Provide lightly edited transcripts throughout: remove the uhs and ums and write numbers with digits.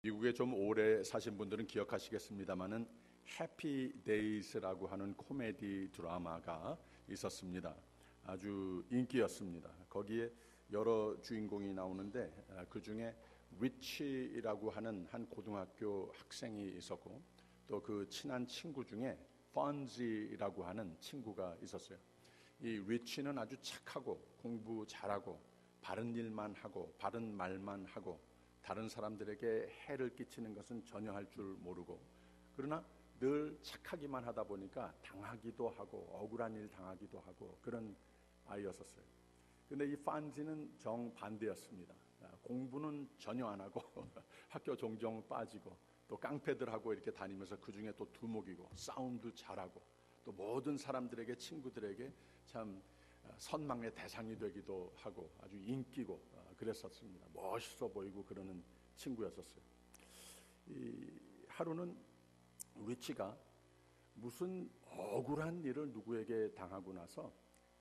미국에 좀 오래 사신 분들은 기억하시겠습니다마는 해피 데이즈라고 하는 코미디 드라마가 있었습니다. 아주 인기였습니다. 거기에 여러 주인공이 나오는데 그 중에 리치라고 하는 한 고등학교 학생이 있었고, 또 그 친한 친구 중에 펀지라고 하는 친구가 있었어요. 이 리치는 아주 착하고 공부 잘하고 바른 일만 하고 바른 말만 하고 다른 사람들에게 해를 끼치는 것은 전혀 할 줄 모르고, 그러나 늘 착하기만 하다 보니까 당하기도 하고 억울한 일 당하기도 하고 그런 아이였었어요. 근데 이 판지는 정반대였습니다. 공부는 전혀 안 하고 학교 종종 빠지고 또 깡패들하고 이렇게 다니면서 그 중에 또 두목이고 싸움도 잘하고 또 모든 사람들에게, 친구들에게 참 선망의 대상이 되기도 하고 아주 인기고 그랬었습니다. 멋있어 보이고 그러는 친구였었어요. 이 하루는 리치가 무슨 억울한 일을 누구에게 당하고 나서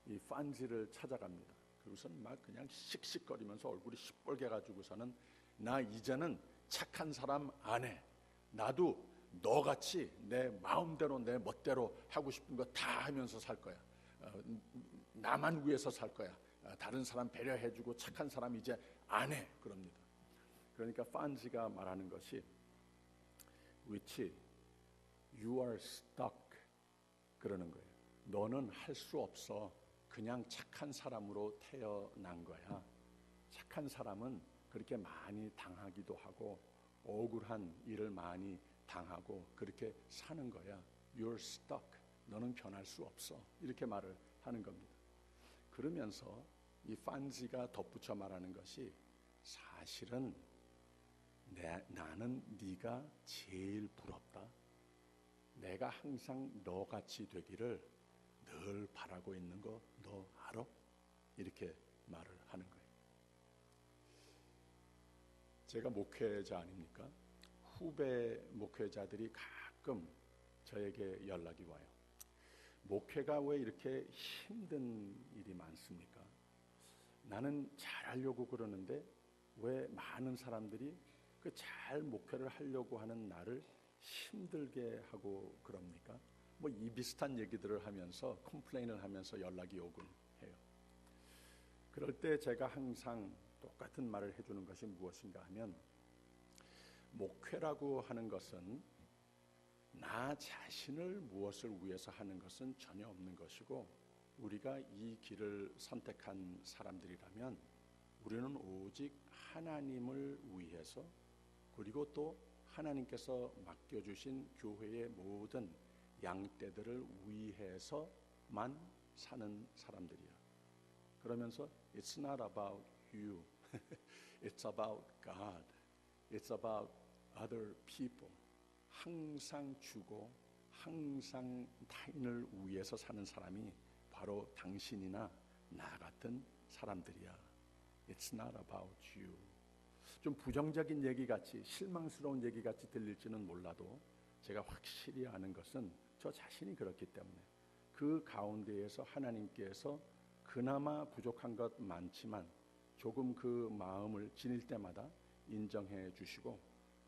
이 판지를 찾아갑니다. 그리고선 막 그냥 씩씩거리면서 얼굴이 시뻘게 가지고서는 나 이제는 착한 사람 안 해. 나도 너같이 내 마음대로 내 멋대로 하고 싶은 거 다 하면서 살 거야. 나만 위해서 살 거야. 다른 사람 배려해주고 착한 사람 이제 안 해. 그럽니다. 그러니까 판지가 말하는 것이, 리치, you are stuck 그러는 거예요. 너는 할 수 없어. 그냥 착한 사람으로 태어난 거야. 착한 사람은 그렇게 많이 당하기도 하고 억울한 일을 많이 당하고 그렇게 사는 거야. You're stuck. 너는 변할 수 없어. 이렇게 말을 하는 겁니다. 그러면서 이 판지가 덧붙여 말하는 것이, 사실은 나는 네가 제일 부럽다. 내가 항상 너같이 되기를 늘 바라고 있는 거 너 알아? 이렇게 말을 하는 거예요. 제가 목회자 아닙니까? 후배 목회자들이 가끔 저에게 연락이 와요. 목회가 왜 이렇게 힘든 일이 많습니까? 나는 잘하려고 그러는데 왜 많은 사람들이 그 잘 목회를 하려고 하는 나를 힘들게 하고 그럽니까? 뭐 이 비슷한 얘기들을 하면서 컴플레인을 하면서 연락이 오곤 해요. 그럴 때 제가 항상 똑같은 말을 해주는 것이 무엇인가 하면, 목회라고 하는 것은 나 자신을 무엇을 위해서 하는 것은 전혀 없는 것이고, 우리가 이 길을 선택한 사람들이라면 우리는 오직 하나님을 위해서, 그리고 또 하나님께서 맡겨주신 교회의 모든 양떼들을 위해서만 사는 사람들이야. 그러면서 It's not about you. It's about God. It's about other people. 항상 주고 항상 타인을 위해서 사는 사람이 바로 당신이나 나 같은 사람들이야. It's not about you. 좀 부정적인 얘기같이, 실망스러운 얘기같이 들릴지는 몰라도 제가 확실히 아는 것은 저 자신이 그렇기 때문에, 그 가운데에서 하나님께서 그나마 부족한 것 많지만 조금 그 마음을 지닐 때마다 인정해 주시고,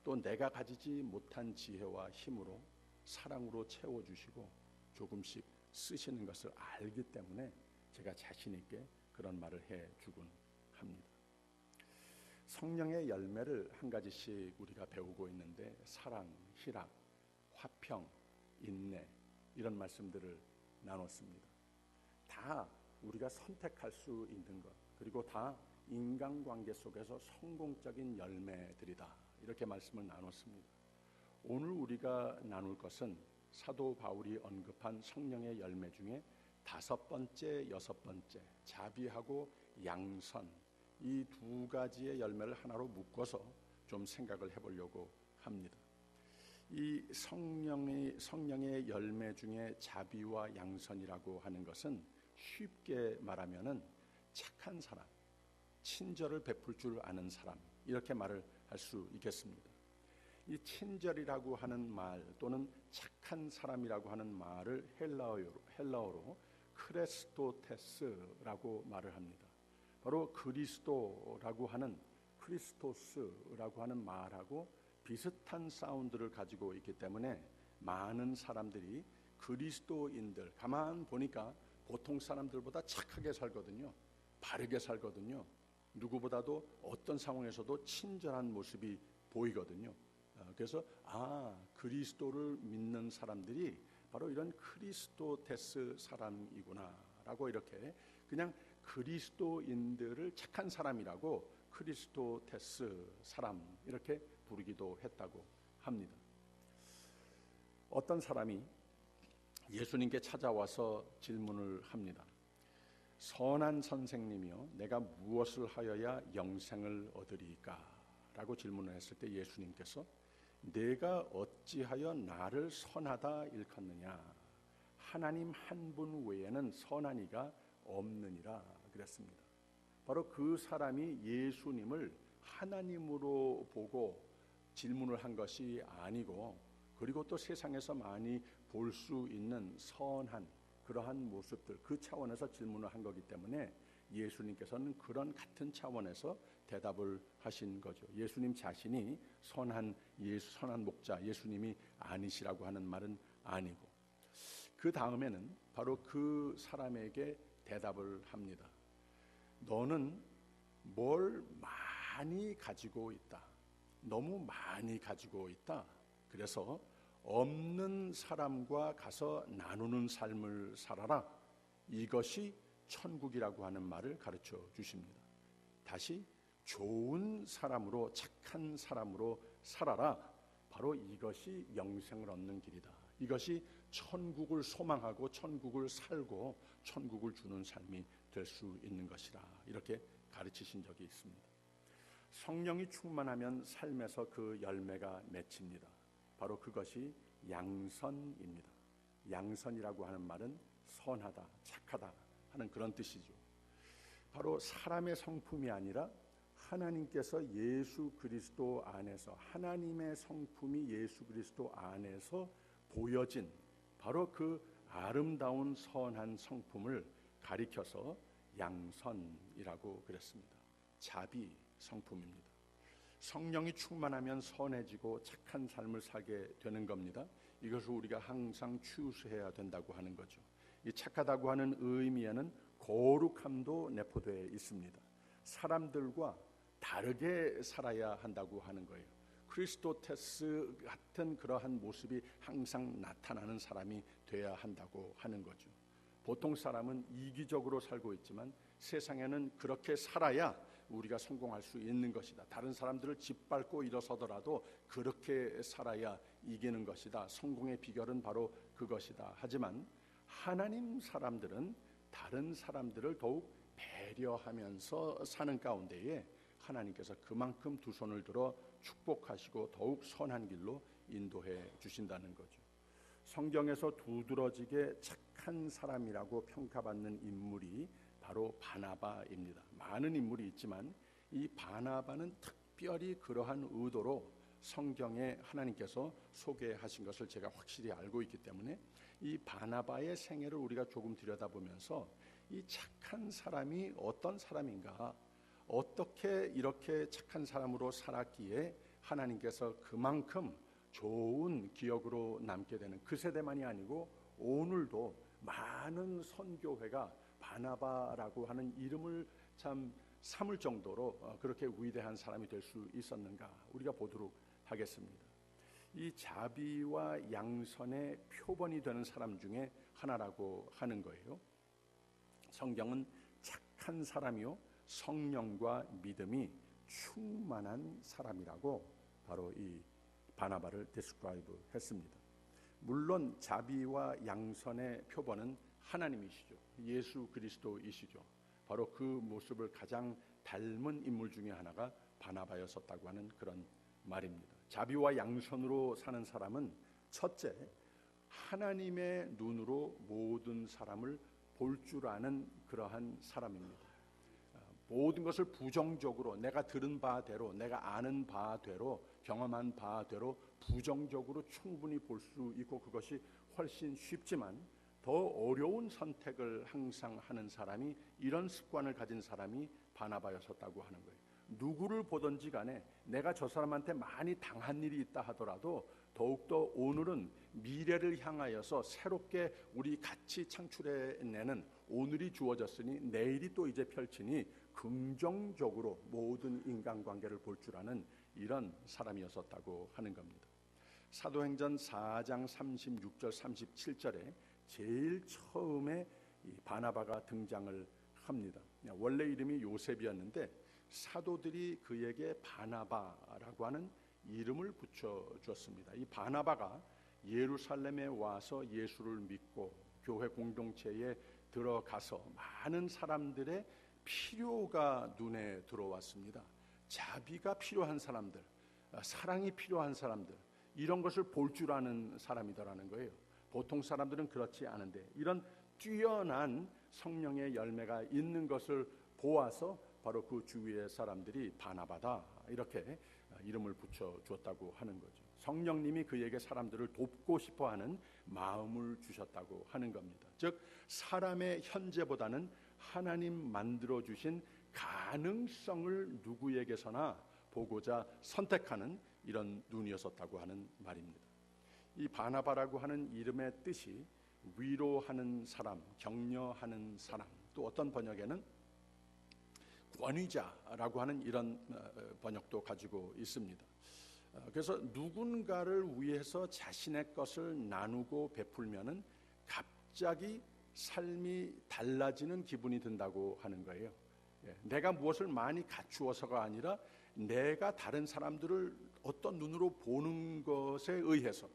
또 내가 가지지 못한 지혜와 힘으로 사랑으로 채워주시고 조금씩 쓰시는 것을 알기 때문에 제가 자신 있게 그런 말을 해주곤 합니다. 성령의 열매를 한 가지씩 우리가 배우고 있는데, 사랑, 희락, 화평, 인내, 이런 말씀들을 나눴습니다. 다 우리가 선택할 수 있는 것, 그리고 다 인간관계 속에서 성공적인 열매들이다, 이렇게 말씀을 나눴습니다. 오늘 우리가 나눌 것은 사도 바울이 언급한 성령의 열매 중에 5번째, 6번째, 자비하고 양선, 이 두 가지의 열매를 하나로 묶어서 좀 생각을 해보려고 합니다. 이 성령의 열매 중에 자비와 양선이라고 하는 것은 쉽게 말하면은 착한 사람, 친절을 베풀 줄 아는 사람, 이렇게 말을 할 수 있겠습니다. 이 친절이라고 하는 말 또는 착한 사람이라고 하는 말을 헬라어로 크레스토테스라고 말을 합니다. 바로 그리스도라고 하는, 크리스토스라고 하는 말하고 비슷한 사운드를 가지고 있기 때문에 많은 사람들이 그리스도인들, 가만 보니까 보통 사람들보다 착하게 살거든요. 바르게 살거든요. 누구보다도 어떤 상황에서도 친절한 모습이 보이거든요. 그래서 그리스도를 믿는 사람들이 바로 이런 크리스토테스 사람이구나라고 이렇게 그냥 그리스도인들을 착한 사람이라고 크리스토테스 사람 이렇게 부르기도 했다고 합니다. 어떤 사람이 예수님께 찾아와서 질문을 합니다. 선한 선생님이여, 내가 무엇을 하여야 영생을 얻으리까? 라고 질문을 했을 때 예수님께서 내가 어찌하여 나를 선하다 일컫느냐? 하나님 한 분 외에는 선한 이가 없느니라 그랬습니다. 바로 그 사람이 예수님을 하나님으로 보고 질문을 한 것이 아니고, 그리고 또 세상에서 많이 볼 수 있는 선한 그러한 모습들, 그 차원에서 질문을 한 거기 때문에 예수님께서는 그런 같은 차원에서 대답을 하신 거죠. 예수님 자신이 선한 목자 예수님이 아니시라고 하는 말은 아니고, 그 다음에는 바로 그 사람에게 대답을 합니다. 너는 뭘 많이 가지고 있다. 너무 많이 가지고 있다. 그래서 없는 사람과 가서 나누는 삶을 살아라. 이것이 천국이라고 하는 말을 가르쳐 주십니다. 다시 좋은 사람으로, 착한 사람으로 살아라. 바로 이것이 영생을 얻는 길이다. 이것이 천국을 소망하고 천국을 살고 천국을 주는 삶이 될 수 있는 것이라, 이렇게 가르치신 적이 있습니다. 성령이 충만하면 삶에서 그 열매가 맺힙니다. 바로 그것이 양선입니다. 양선이라고 하는 말은 선하다, 착하다 하는 그런 뜻이죠. 바로 사람의 성품이 아니라 하나님께서 예수 그리스도 안에서, 하나님의 성품이 예수 그리스도 안에서 보여진 바로 그 아름다운 선한 성품을 가리켜서 양선이라고 그랬습니다. 자비 성품입니다. 성령이 충만하면 선해지고 착한 삶을 살게 되는 겁니다. 이것을 우리가 항상 추수해야 된다고 하는 거죠. 이 착하다고 하는 의미에는 거룩함도 내포되어 있습니다. 사람들과 다르게 살아야 한다고 하는 거예요. 크리스토테스 같은 그러한 모습이 항상 나타나는 사람이 돼야 한다고 하는 거죠. 보통 사람은 이기적으로 살고 있지만 세상에는 그렇게 살아야 우리가 성공할 수 있는 것이다. 다른 사람들을 짓밟고 일어서더라도 그렇게 살아야 이기는 것이다. 성공의 비결은 바로 그것이다. 하지만 하나님 사람들은 다른 사람들을 더욱 배려하면서 사는 가운데에 하나님께서 그만큼 두 손을 들어 축복하시고 더욱 선한 길로 인도해 주신다는 거죠. 성경에서 두드러지게 착한 사람이라고 평가받는 인물이 바로 바나바입니다. 많은 인물이 있지만 이 바나바는 특별히 그러한 의도로 성경에 하나님께서 소개하신 것을 제가 확실히 알고 있기 때문에 이 바나바의 생애를 우리가 조금 들여다보면서 이 착한 사람이 어떤 사람인가, 어떻게 이렇게 착한 사람으로 살았기에 하나님께서 그만큼 좋은 기억으로 남게 되는, 그 세대만이 아니고 오늘도 많은 선교회가 바나바라고 하는 이름을 참 삼을 정도로 그렇게 위대한 사람이 될 수 있었는가, 우리가 보도록 하겠습니다. 이 자비와 양선의 표본이 되는 사람 중에 하나라고 하는 거예요. 성경은 착한 사람이요 성령과 믿음이 충만한 사람이라고 바로 이 바나바를 디스크라이브 했습니다. 물론 자비와 양선의 표본은 하나님이시죠. 예수 그리스도이시죠. 바로 그 모습을 가장 닮은 인물 중에 하나가 바나바였었다고 하는 그런 말입니다. 자비와 양선으로 사는 사람은 첫째, 하나님의 눈으로 모든 사람을 볼 줄 아는 그러한 사람입니다. 모든 것을 부정적으로, 내가 들은 바대로, 내가 아는 바대로, 경험한 바대로 부정적으로 충분히 볼 수 있고, 그것이 훨씬 쉽지만 더 어려운 선택을 항상 하는 사람이, 이런 습관을 가진 사람이 바나바였었다고 하는 거예요. 누구를 보든지 간에 내가 저 사람한테 많이 당한 일이 있다 하더라도 더욱더 오늘은 미래를 향하여서 새롭게 우리 같이 창출해내는 오늘이 주어졌으니 내일이 또 이제 펼치니 긍정적으로 모든 인간관계를 볼 줄 아는 이런 사람이었었다고 하는 겁니다. 사도행전 4장 36절 37절에 제일 처음에 이 바나바가 등장을 합니다. 원래 이름이 요셉이었는데 사도들이 그에게 바나바라고 하는 이름을 붙여주었습니다. 이 바나바가 예루살렘에 와서 예수를 믿고 교회 공동체에 들어가서 많은 사람들의 필요가 눈에 들어왔습니다. 자비가 필요한 사람들, 사랑이 필요한 사람들, 이런 것을 볼 줄 아는 사람이더라는 거예요. 보통 사람들은 그렇지 않은데 이런 뛰어난 성령의 열매가 있는 것을 보아서 바로 그 주위의 사람들이 바나바다 이렇게 이름을 붙여주었다고 하는 거죠. 성령님이 그에게 사람들을 돕고 싶어하는 마음을 주셨다고 하는 겁니다. 즉 사람의 현재보다는 하나님 만들어주신 가능성을 누구에게서나 보고자 선택하는 이런 눈이었었다고 하는 말입니다. 이 바나바라고 하는 이름의 뜻이 위로하는 사람, 격려하는 사람, 또 어떤 번역에는 권위자라고 하는 이런 번역도 가지고 있습니다. 그래서 누군가를 위해서 자신의 것을 나누고 베풀면은 갑자기 삶이 달라지는 기분이 든다고 하는 거예요. 내가 무엇을 많이 갖추어서가 아니라 내가 다른 사람들을 어떤 눈으로 보는 것에 의해서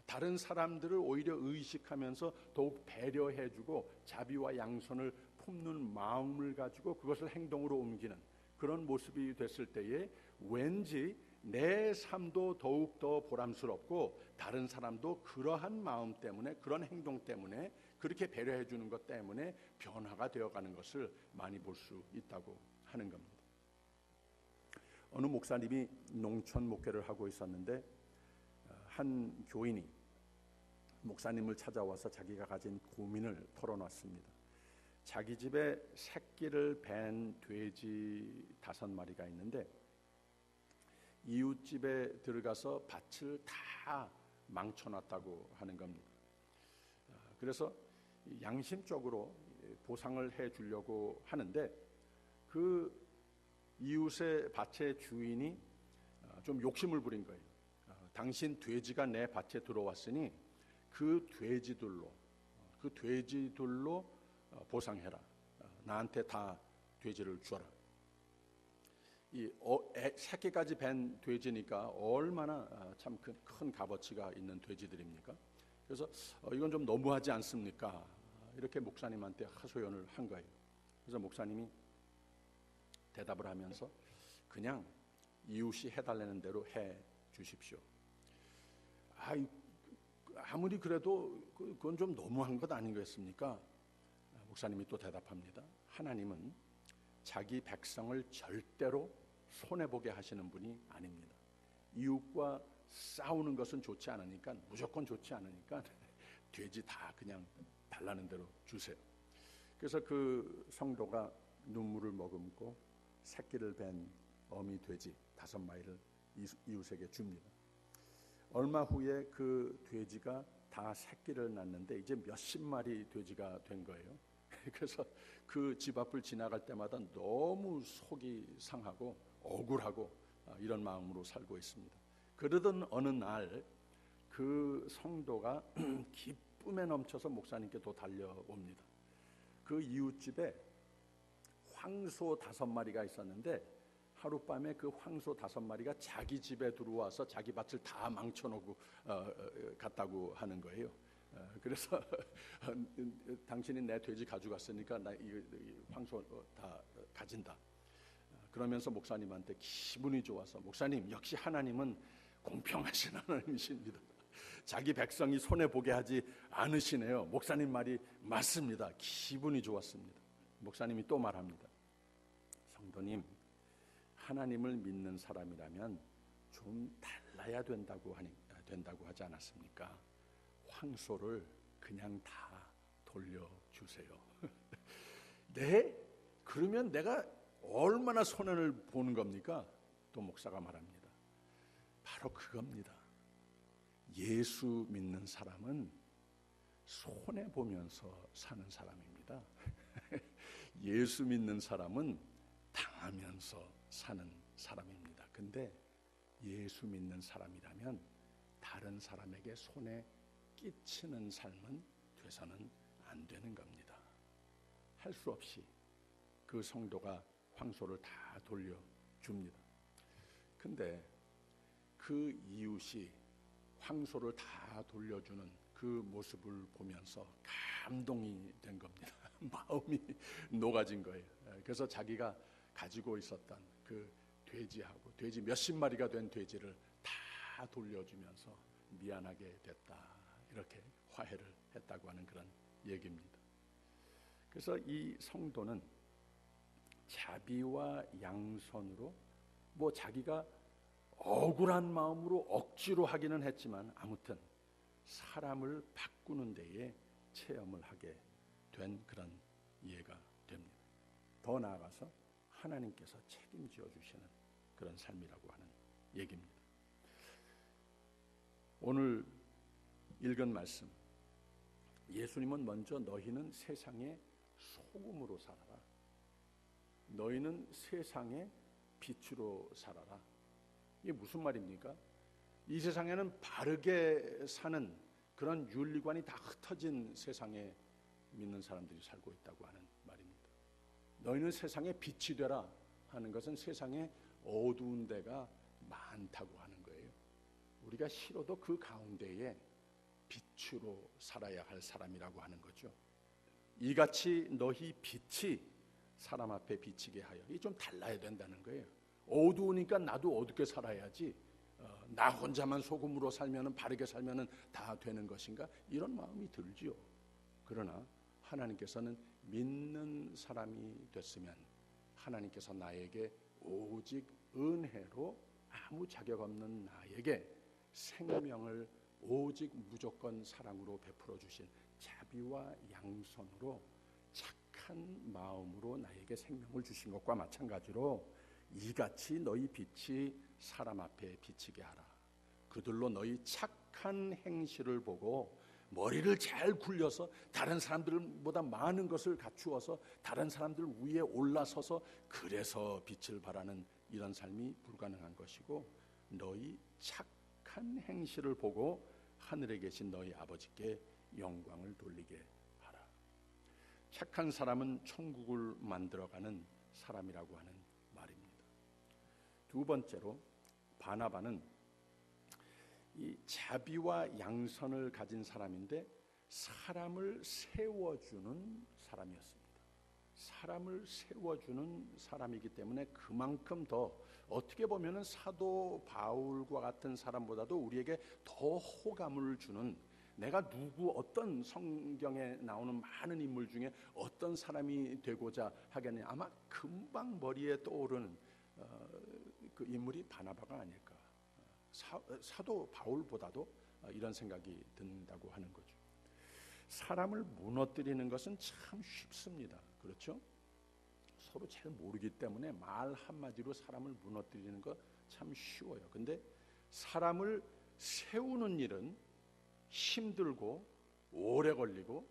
다른 사람들을 오히려 의식하면서 더욱 배려해주고 자비와 양선을 품는 마음을 가지고 그것을 행동으로 옮기는 그런 모습이 됐을 때에 왠지 내 삶도 더욱더 보람스럽고 다른 사람도 그러한 마음 때문에 그런 행동 때문에 그렇게 배려해 주는 것 때문에 변화가 되어가는 것을 많이 볼 수 있다고 하는 겁니다. 어느 목사님이 농촌 목회를 하고 있었는데 한 교인이 목사님을 찾아와서 자기가 가진 고민을 털어놨습니다. 자기 집에 새끼를 밴 돼지 5마리가 있는데 이웃집에 들어가서 밭을 다 망쳐놨다고 하는 겁니다. 그래서 양심적으로 보상을 해주려고 하는데 그 이웃의 밭의 주인이 좀 욕심을 부린 거예요. 당신 돼지가 내 밭에 들어왔으니 그 돼지들로 보상해라. 나한테 다 돼지를 주어라. 이 새끼까지 밴 돼지니까 얼마나 참 큰 값어치가 있는 돼지들입니까? 그래서 이건 좀 너무하지 않습니까? 이렇게 목사님한테 하소연을 한 거예요. 그래서 목사님이 대답을 하면서 그냥 이웃이 해달라는 대로 해 주십시오. 아무리 그래도 그건 좀 너무한 것 아니겠습니까? 목사님이 또 대답합니다. 하나님은 자기 백성을 절대로 손해보게 하시는 분이 아닙니다. 이웃과 싸우는 것은 좋지 않으니까 무조건 좋지 않으니까 돼지 다 그냥 달라는 대로 주세요. 그래서 그 성도가 눈물을 머금고 새끼를 밴 어미 돼지 5마리를 이웃에게 줍니다. 얼마 후에 그 돼지가 다 새끼를 낳는데 이제 몇십 마리 돼지가 된 거예요. 그래서 그 집 앞을 지나갈 때마다 너무 속이 상하고 억울하고 이런 마음으로 살고 있습니다. 그러던 어느 날 그 성도가 기쁨에 넘쳐서 목사님께 또 달려옵니다. 그 이웃집에 황소 5마리가 있었는데 하룻밤에 그 황소 5마리가 자기 집에 들어와서 자기 밭을 다 망쳐놓고 갔다고 하는 거예요. 그래서 당신이 내 돼지 가져갔으니까 나 이 황소 다 가진다. 그러면서 목사님한테 기분이 좋아서 목사님 역시 하나님은 공평하신 하나님이십니다. 자기 백성이 손해보게 하지 않으시네요. 목사님 말이 맞습니다. 기분이 좋았습니다. 목사님이 또 말합니다. 성도님 하나님을 믿는 사람이라면 좀 달라야 된다고 하지 않았습니까? 황소를 그냥 다 돌려주세요. 네? 그러면 내가 얼마나 손해를 보는 겁니까? 또 목사가 말합니다. 바로 그겁니다. 예수 믿는 사람은 손해 보면서 사는 사람입니다. 예수 믿는 사람은 당하면서 사는 사람입니다. 근데 예수 믿는 사람이라면 다른 사람에게 손해 끼치는 삶은 돼서는 안 되는 겁니다. 할 수 없이 그 성도가 황소를 다 돌려줍니다. 근데 그 이웃이 황소를 다 돌려주는 그 모습을 보면서 감동이 된 겁니다. 마음이 녹아진 거예요. 그래서 자기가 가지고 있었던 그 돼지하고 돼지 몇십 마리가 된 돼지를 다 돌려주면서 미안하게 됐다, 이렇게 화해를 했다고 하는 그런 얘기입니다. 그래서 이 성도는 자비와 양선으로 자기가 억울한 마음으로 억지로 하기는 했지만 아무튼 사람을 바꾸는 데에 체험을 하게 된 그런 이해가 됩니다. 더 나아가서 하나님께서 책임져 주시는 그런 삶이라고 하는 얘기입니다. 오늘 읽은 말씀, 예수님은 먼저 너희는 세상의 소금으로 살아라, 너희는 세상의 빛으로 살아라. 이게 무슨 말입니까? 이 세상에는 바르게 사는 그런 윤리관이 다 흩어진 세상에 믿는 사람들이 살고 있다고 하는 말입니다. 너희는 세상의 빛이 되라 하는 것은 세상에 어두운 데가 많다고 하는 거예요. 우리가 싫어도 그 가운데에 빛으로 살아야 할 사람이라고 하는 거죠. 이같이 너희 빛이 사람 앞에 비치게 하여, 이게 좀 달라야 된다는 거예요. 어두우니까 나도 어둡게 살아야지, 나 혼자만 소금으로 살면은, 바르게 살면은 다 되는 것인가, 이런 마음이 들지요. 그러나 하나님께서는 믿는 사람이 됐으면 하나님께서 나에게 오직 은혜로 아무 자격 없는 나에게 생명을 오직 무조건 사랑으로 베풀어 주신 자비와 양선으로 착한 마음으로 나에게 생명을 주신 것과 마찬가지로 이같이 너희 빛이 사람 앞에 비치게 하라. 그들로 너희 착한 행실을 보고 머리를 잘 굴려서 다른 사람들보다 많은 것을 갖추어서 다른 사람들 위에 올라서서 그래서 빛을 발하는 이런 삶이 불가능한 것이고, 너희 착한 행실을 보고 하늘에 계신 너희 아버지께 영광을 돌리게 하라. 착한 사람은 천국을 만들어가는 사람이라고 하는 말입니다. 두 번째로 바나바는 이 자비와 양선을 가진 사람인데 사람을 세워주는 사람이었습니다. 사람을 세워주는 사람이기 때문에 그만큼 더, 어떻게 보면은 사도 바울과 같은 사람보다도 우리에게 더 호감을 주는, 내가 누구 어떤 성경에 나오는 많은 인물 중에 어떤 사람이 되고자 하겠느냐, 아마 금방 머리에 떠오르는 그 인물이 바나바가 아닐까. 사도 바울보다도 이런 생각이 든다고 하는 거죠. 사람을 무너뜨리는 것은 참 쉽습니다. 그렇죠? 서로 잘 모르기 때문에 말 한마디로 사람을 무너뜨리는 거 참 쉬워요. 근데 사람을 세우는 일은 힘들고 오래 걸리고,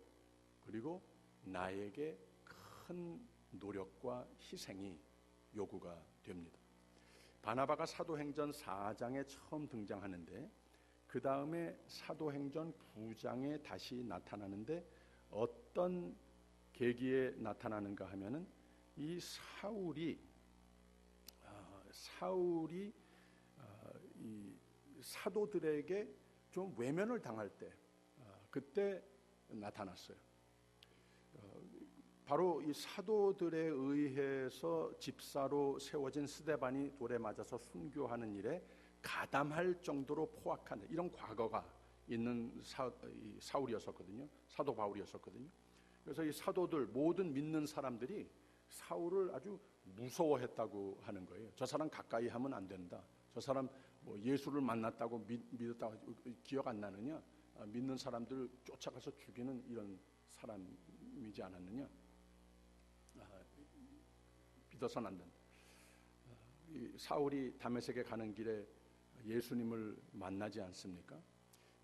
그리고 나에게 큰 노력과 희생이 요구가 됩니다. 바나바가 사도행전 4장에 처음 등장하는데 그 다음에 사도행전 9장에 다시 나타나는데 어떤 계기에 나타나는가 하면은 이 사울이 이 사도들에게 좀 외면을 당할 때, 그때 나타났어요. 바로 이 사도들에 의해서 집사로 세워진 스데반이 돌에 맞아서 순교하는 일에 가담할 정도로 포악한 이런 과거가 있는 사울이었었거든요. 사도 바울이었었거든요. 그래서 이 사도들, 모든 믿는 사람들이 사울을 아주 무서워했다고 하는 거예요. 저 사람 가까이 하면 안 된다. 저 사람 예수를 만났다고 믿었다고 기억 안 나느냐? 믿는 사람들 쫓아가서 죽이는 이런 사람이지 않았느냐? 믿어서는 안 된다. 이 사울이 다메섹에 가는 길에 예수님을 만나지 않습니까?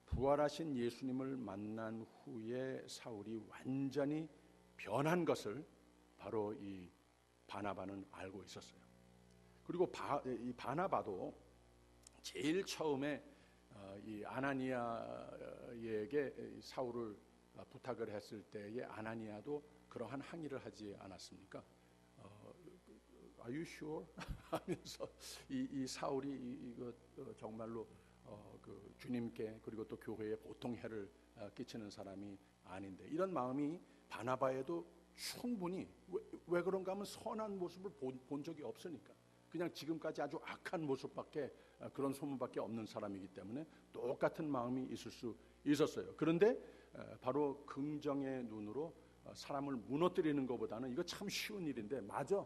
부활하신 예수님을 만난 후에 사울이 완전히 변한 것을 바로 이 바나바는 알고 있었어요. 그리고 이 바나바도 제일 처음에 이 아나니아에게 사울을 부탁을 했을 때에 아나니아도 그러한 항의를 하지 않았습니까? Are you sure? 하면서 이 사울이 이거 정말로 그 주님께 그리고 또 교회에 보통 해를 끼치는 사람이 아닌데, 이런 마음이 바나바에도 충분히 왜 그런가 하면 선한 모습을 본 적이 없으니까, 그냥 지금까지 아주 악한 모습밖에, 그런 소문밖에 없는 사람이기 때문에 똑같은 마음이 있을 수 있었어요. 그런데 바로 긍정의 눈으로 사람을 무너뜨리는 것보다는 이거 참 쉬운 일인데, 맞아,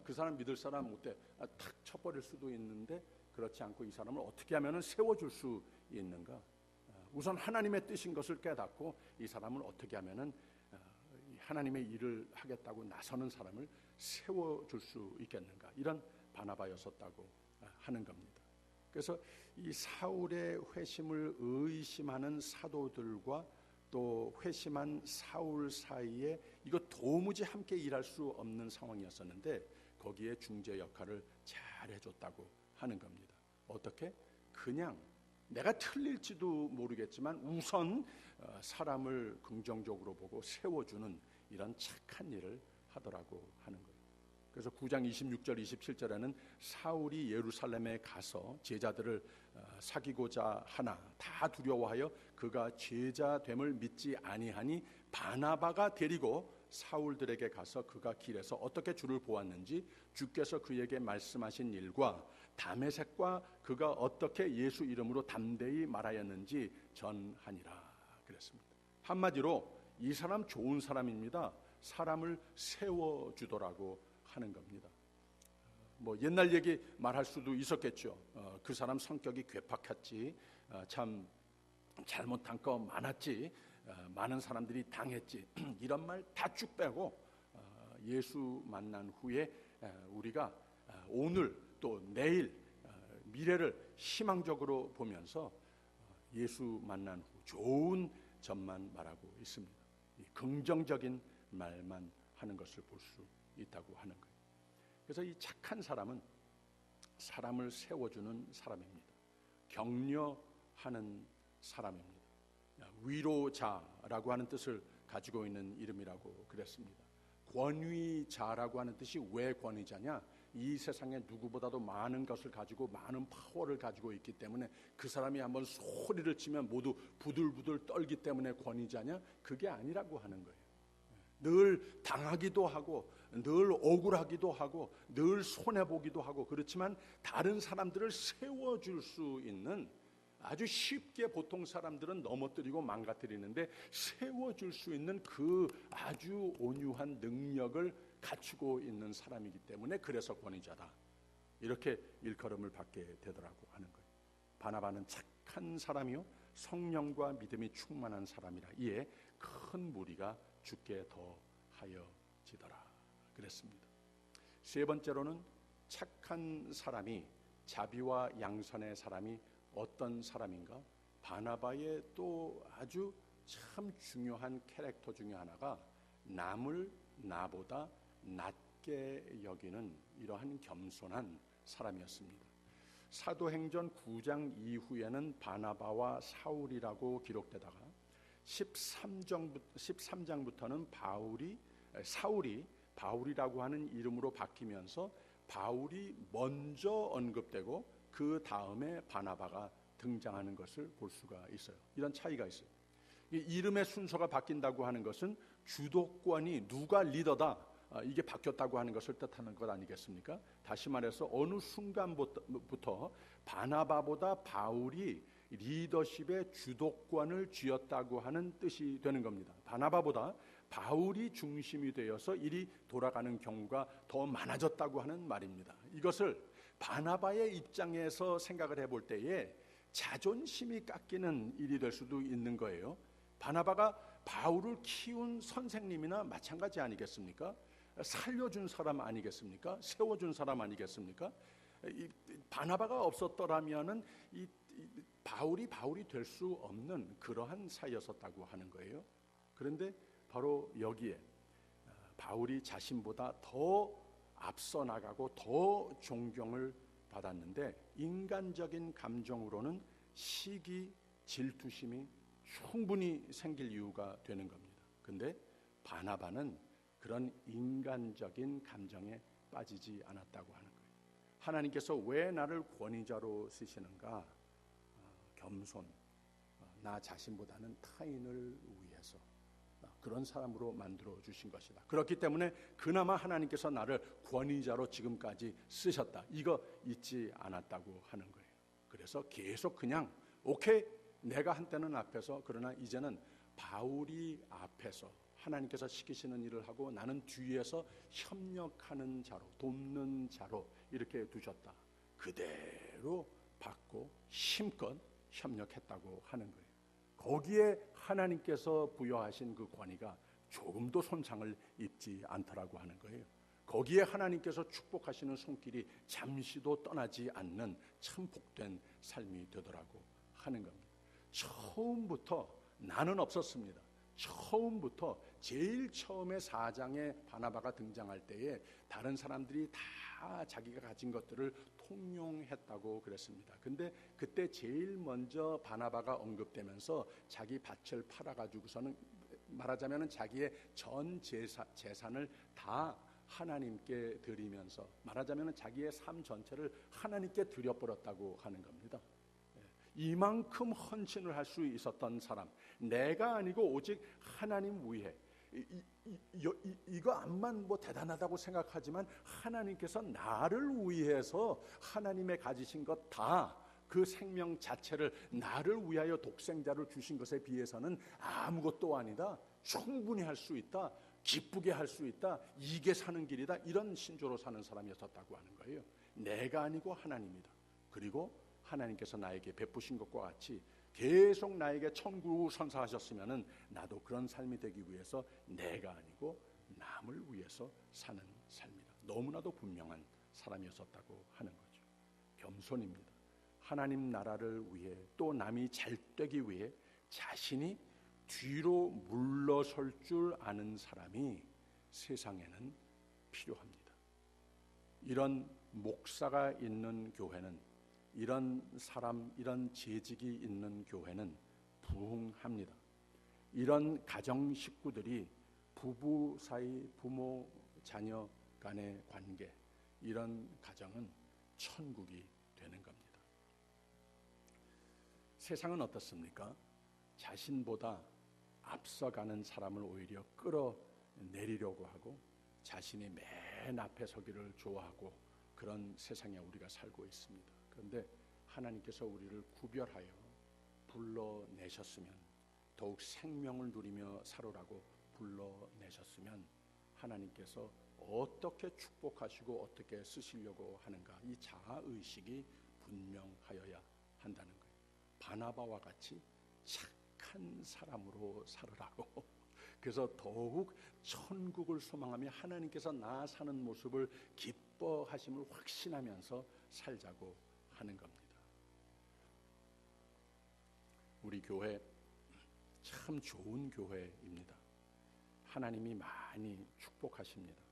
그 사람 믿을 사람 못돼, 탁 쳐버릴 수도 있는데 그렇지 않고 이 사람을 어떻게 하면 세워줄 수 있는가, 우선 하나님의 뜻인 것을 깨닫고 이 사람을 어떻게 하면 하나님의 일을 하겠다고 나서는 사람을 세워줄 수 있겠는가, 이런 바나바였었다고 하는 겁니다. 그래서 이 사울의 회심을 의심하는 사도들과 또 회심한 사울 사이에 이거 도무지 함께 일할 수 없는 상황이었었는데, 거기에 중재 역할을 잘 해줬다고 하는 겁니다. 어떻게? 그냥 내가 틀릴지도 모르겠지만 우선 사람을 긍정적으로 보고 세워주는 이런 착한 일을 하더라고 하는 거예요. 그래서 9장 26절 27절에는 사울이 예루살렘에 가서 제자들을 사귀고자 하나 다 두려워하여 그가 제자됨을 믿지 아니하니 바나바가 데리고 사울들에게 가서 그가 길에서 어떻게 주를 보았는지 주께서 그에게 말씀하신 일과 다메섹과 그가 어떻게 예수 이름으로 담대히 말하였는지 전하니라 그랬습니다. 한마디로 이 사람 좋은 사람입니다. 사람을 세워주더라고 하는 겁니다. 뭐 옛날 얘기 말할 수도 있었겠죠. 그 사람 성격이 괴팍했지, 참 잘못한 거 많았지, 많은 사람들이 당했지, 이런 말 다 쭉 빼고 예수 만난 후에 우리가 오늘 또 내일 미래를 희망적으로 보면서 예수 만난 후 좋은 점만 말하고 있습니다. 긍정적인 말만 하는 것을 볼 수 있다고 하는 거예요. 그래서 이 착한 사람은 사람을 세워주는 사람입니다. 격려하는 사람입니다. 위로자라고 하는 뜻을 가지고 있는 이름이라고 그랬습니다. 권위자라고 하는 뜻이 왜 권위자냐? 이 세상에 누구보다도 많은 것을 가지고 많은 파워를 가지고 있기 때문에 그 사람이 한번 소리를 치면 모두 부들부들 떨기 때문에 권위자냐? 그게 아니라고 하는 거예요. 늘 당하기도 하고 늘 억울하기도 하고 늘 손해보기도 하고 그렇지만 다른 사람들을 세워줄 수 있는, 아주 쉽게 보통 사람들은 넘어뜨리고 망가뜨리는데 세워줄 수 있는 그 아주 온유한 능력을 갖추고 있는 사람이기 때문에 그래서 권위자다, 이렇게 일컬음을 받게 되더라고 하는 거예요. 바나바는 착한 사람이요 성령과 믿음이 충만한 사람이라 이에 큰 무리가 죽게 더하여지더라 그랬습니다. 세 번째로는 착한 사람이, 자비와 양선의 사람이 어떤 사람인가? 바나바의 또 아주 참 중요한 캐릭터 중에 하나가 남을 나보다 낮게 여기는 이러한 겸손한 사람이었습니다. 사도행전 9장 이후에는 바나바와 사울이라고 기록되다가 13장부터는 사울이 바울이라고 하는 이름으로 바뀌면서 바울이 먼저 언급되고 그 다음에 바나바가 등장하는 것을 볼 수가 있어요. 이런 차이가 있어요. 이 이름의 순서가 바뀐다고 하는 것은 주도권이 누가 리더다, 이게 바뀌었다고 하는 것을 뜻하는 것 아니겠습니까? 다시 말해서 어느 순간부터 바나바보다 바울이 리더십의 주도권을 쥐었다고 하는 뜻이 되는 겁니다. 바나바보다 바울이 중심이 되어서 일이 돌아가는 경우가 더 많아졌다고 하는 말입니다. 이것을 바나바의 입장에서 생각을 해볼 때에 자존심이 깎이는 일이 될 수도 있는 거예요. 바나바가 바울을 키운 선생님이나 마찬가지 아니겠습니까? 살려준 사람 아니겠습니까? 세워준 사람 아니겠습니까? 바나바가 없었더라면은 바울이 될 수 없는 그러한 사이였었다고 하는 거예요. 그런데 바로 여기에 바울이 자신보다 더 앞서 나가고 더 존경을 받았는데 인간적인 감정으로는 시기, 질투심이 충분히 생길 이유가 되는 겁니다. 근데 바나바는 그런 인간적인 감정에 빠지지 않았다고 하는 거예요. 하나님께서 왜 나를 권위자로 쓰시는가? 겸손, 나 자신보다는 타인을 위해서 그런 사람으로 만들어 주신 것이다. 그렇기 때문에 그나마 하나님께서 나를 권위자로 지금까지 쓰셨다. 이거 잊지 않았다고 하는 거예요. 그래서 계속 그냥 오케이, 내가 한때는 앞에서, 그러나 이제는 바울이 앞에서 하나님께서 시키시는 일을 하고 나는 뒤에서 협력하는 자로, 돕는 자로 이렇게 두셨다. 그대로 받고 힘껏 협력했다고 하는 거예요. 거기에 하나님께서 부여하신 그 권위가 조금도 손상을 입지 않더라고 하는 거예요. 거기에 하나님께서 축복하시는 손길이 잠시도 떠나지 않는 참 복된 삶이 되더라고 하는 겁니다. 처음부터 나는 없었습니다. 처음부터 제일 처음에 4장에 바나바가 등장할 때에 다른 사람들이 다 자기가 가진 것들을 통용했다고 그랬습니다. 근데 그때 제일 먼저 바나바가 언급되면서 자기 밭을 팔아가지고서는 말하자면 자기의 전 재산을 다 하나님께 드리면서 말하자면 자기의 삶 전체를 하나님께 드려버렸다고 하는 겁니다. 이만큼 헌신을 할 수 있었던 사람, 내가 아니고 오직 하나님 위해, 이거 암만 뭐 대단하다고 생각하지만 하나님께서 나를 위해서 하나님의 가지신 것 다, 그 생명 자체를 나를 위하여 독생자를 주신 것에 비해서는 아무것도 아니다, 충분히 할 수 있다, 기쁘게 할 수 있다, 이게 사는 길이다, 이런 신조로 사는 사람이었다고 하는 거예요. 내가 아니고 하나님이다. 그리고 하나님께서 나에게 베푸신 것과 같이 계속 나에게 천국을 선사하셨으면은 나도 그런 삶이 되기 위해서 내가 아니고 남을 위해서 사는 삶이다. 너무나도 분명한 사람이었었다고 하는 거죠. 겸손입니다. 하나님 나라를 위해 또 남이 잘 되기 위해 자신이 뒤로 물러설 줄 아는 사람이 세상에는 필요합니다. 이런 목사가 있는 교회는, 이런 사람, 이런 재직이 있는 교회는 부흥합니다. 이런 가정 식구들이 부부 사이, 부모, 자녀 간의 관계, 이런 가정은 천국이 되는 겁니다. 세상은 어떻습니까? 자신보다 앞서가는 사람을 오히려 끌어내리려고 하고 자신이 맨 앞에 서기를 좋아하고 그런 세상에 우리가 살고 있습니다. 그런데 하나님께서 우리를 구별하여 불러내셨으면, 더욱 생명을 누리며 살으라고 불러내셨으면 하나님께서 어떻게 축복하시고 어떻게 쓰시려고 하는가, 이 자아의식이 분명하여야 한다는 거예요. 바나바와 같이 착한 사람으로 살으라고. 그래서 더욱 천국을 소망하며 하나님께서 나 사는 모습을 기뻐하심을 확신하면서 살자고 하는 겁니다. 우리 교회 참 좋은 교회입니다. 하나님이 많이 축복하십니다.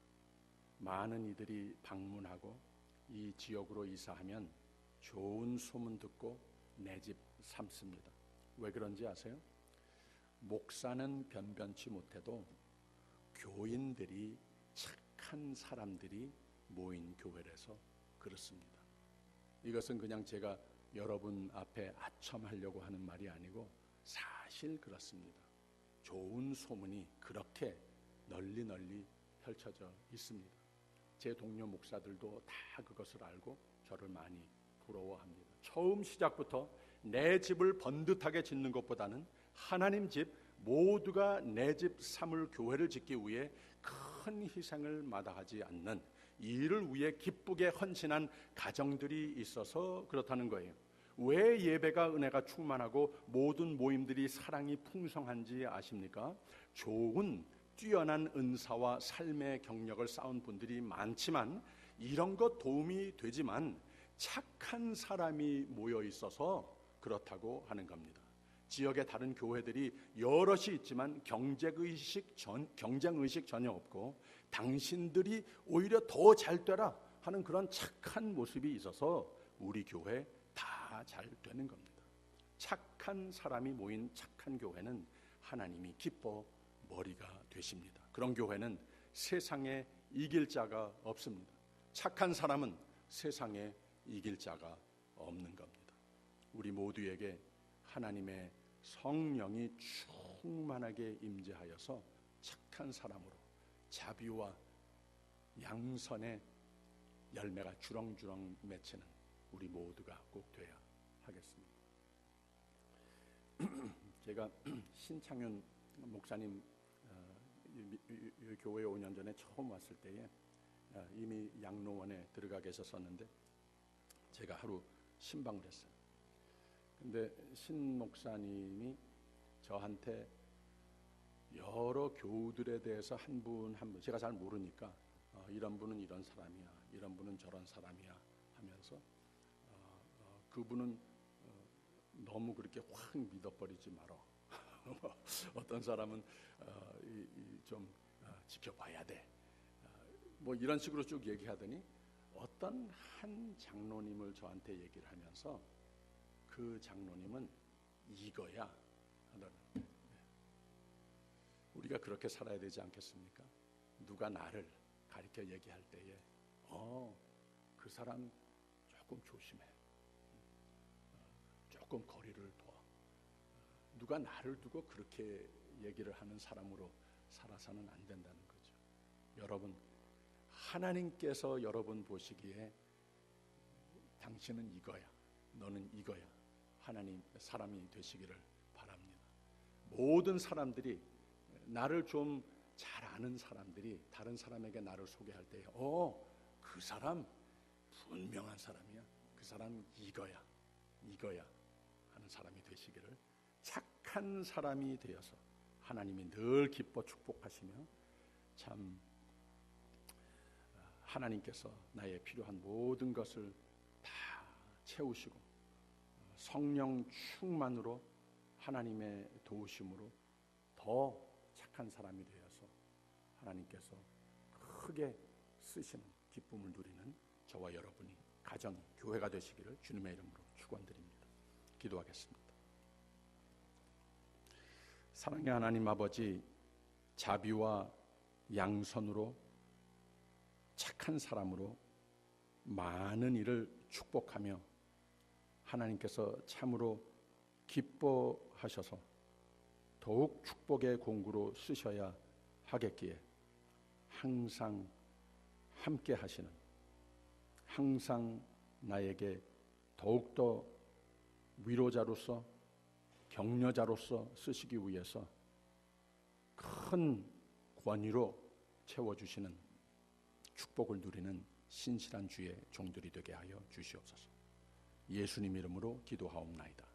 많은 이들이 방문하고 이 지역으로 이사하면 좋은 소문 듣고 내 집 삼습니다. 왜 그런지 아세요? 목사는 변변치 못해도 교인들이, 착한 사람들이 모인 교회라서 그렇습니다. 이것은 그냥 제가 여러분 앞에 아첨하려고 하는 말이 아니고 사실 그렇습니다. 좋은 소문이 그렇게 널리 펼쳐져 있습니다. 제 동료 목사들도 다 그것을 알고 저를 많이 부러워합니다. 처음 시작부터 내 집을 번듯하게 짓는 것보다는 하나님 집, 모두가 내 집 삼을 교회를 짓기 위해 큰 희생을 마다하지 않는, 이를 위해 기쁘게 헌신한 가정들이 있어서 그렇다는 거예요. 왜 예배가 은혜가 충만하고 모든 모임들이 사랑이 풍성한지 아십니까? 좋은 뛰어난 은사와 삶의 경력을 쌓은 분들이 많지만 이런 것 도움이 되지만 착한 사람이 모여 있어서 그렇다고 하는 겁니다. 지역의 다른 교회들이 여럿이 있지만 경쟁의식 전혀 없고 당신들이 오히려 더 잘 되라 하는 그런 착한 모습이 있어서 우리 교회 다 잘 되는 겁니다. 착한 사람이 모인 착한 교회는 하나님이 기뻐 머리가 되십니다. 그런 교회는 세상에 이길 자가 없습니다. 착한 사람은 세상에 이길 자가 없는 겁니다. 우리 모두에게 하나님의 성령이 충만하게 임재하여서 착한 사람으로 자비와 양선의 열매가 주렁주렁 맺히는 우리 모두가 꼭 돼야 하겠습니다. 제가 신창윤 목사님 교회에 5년 전에 처음 왔을 때에 이미 양로원에 들어가 계셨었는데 제가 하루 신방을 했어요. 근데 신 목사님이 저한테 여러 교우들에 대해서 한 분 한 분 제가 잘 모르니까 이런 분은 이런 사람이야, 이런 분은 저런 사람이야 하면서 그분은 너무 그렇게 확 믿어버리지 마라. 어떤 사람은 좀 지켜봐야 돼. 뭐 이런 식으로 쭉 얘기하더니 어떤 한 장로님을 저한테 얘기를 하면서 그 장로님은 이거야 하더라고요. 우리가 그렇게 살아야 되지 않겠습니까? 누가 나를 가리켜 얘기할 때에 그 사람 조금 조심해. 조금 거리를 둬. 누가 나를 두고 그렇게 얘기를 하는 사람으로 살아서는 안 된다는 거죠. 여러분, 하나님께서 여러분 보시기에 당신은 이거야, 너는 이거야. 하나님 사람이 되시기를 바랍니다. 모든 사람들이 나를 좀 잘 아는 사람들이 다른 사람에게 나를 소개할 때에 그 사람 분명한 사람이야. 그 사람 이거야 하는 사람이 되시기를, 착한 사람이 되어서 하나님이 늘 기뻐 축복하시며 참 하나님께서 나의 필요한 모든 것을 다 채우시고 성령 충만으로 하나님의 도우심으로 더 착한 사람이 되어서 하나님께서 크게 쓰시는 기쁨을 누리는 저와 여러분이 가정이 교회가 되시기를 주님의 이름으로 축원드립니다. 기도하겠습니다. 사랑의 하나님 아버지, 자비와 양선으로 착한 사람으로 많은 일을 축복하며 하나님께서 참으로 기뻐하셔서 더욱 축복의 공구로 쓰셔야 하겠기에 항상 함께 하시는, 항상 나에게 더욱더 위로자로서 격려자로서 쓰시기 위해서 큰 권위로 채워주시는 축복을 누리는 신실한 주의 종들이 되게 하여 주시옵소서. 예수님 이름으로 기도하옵나이다.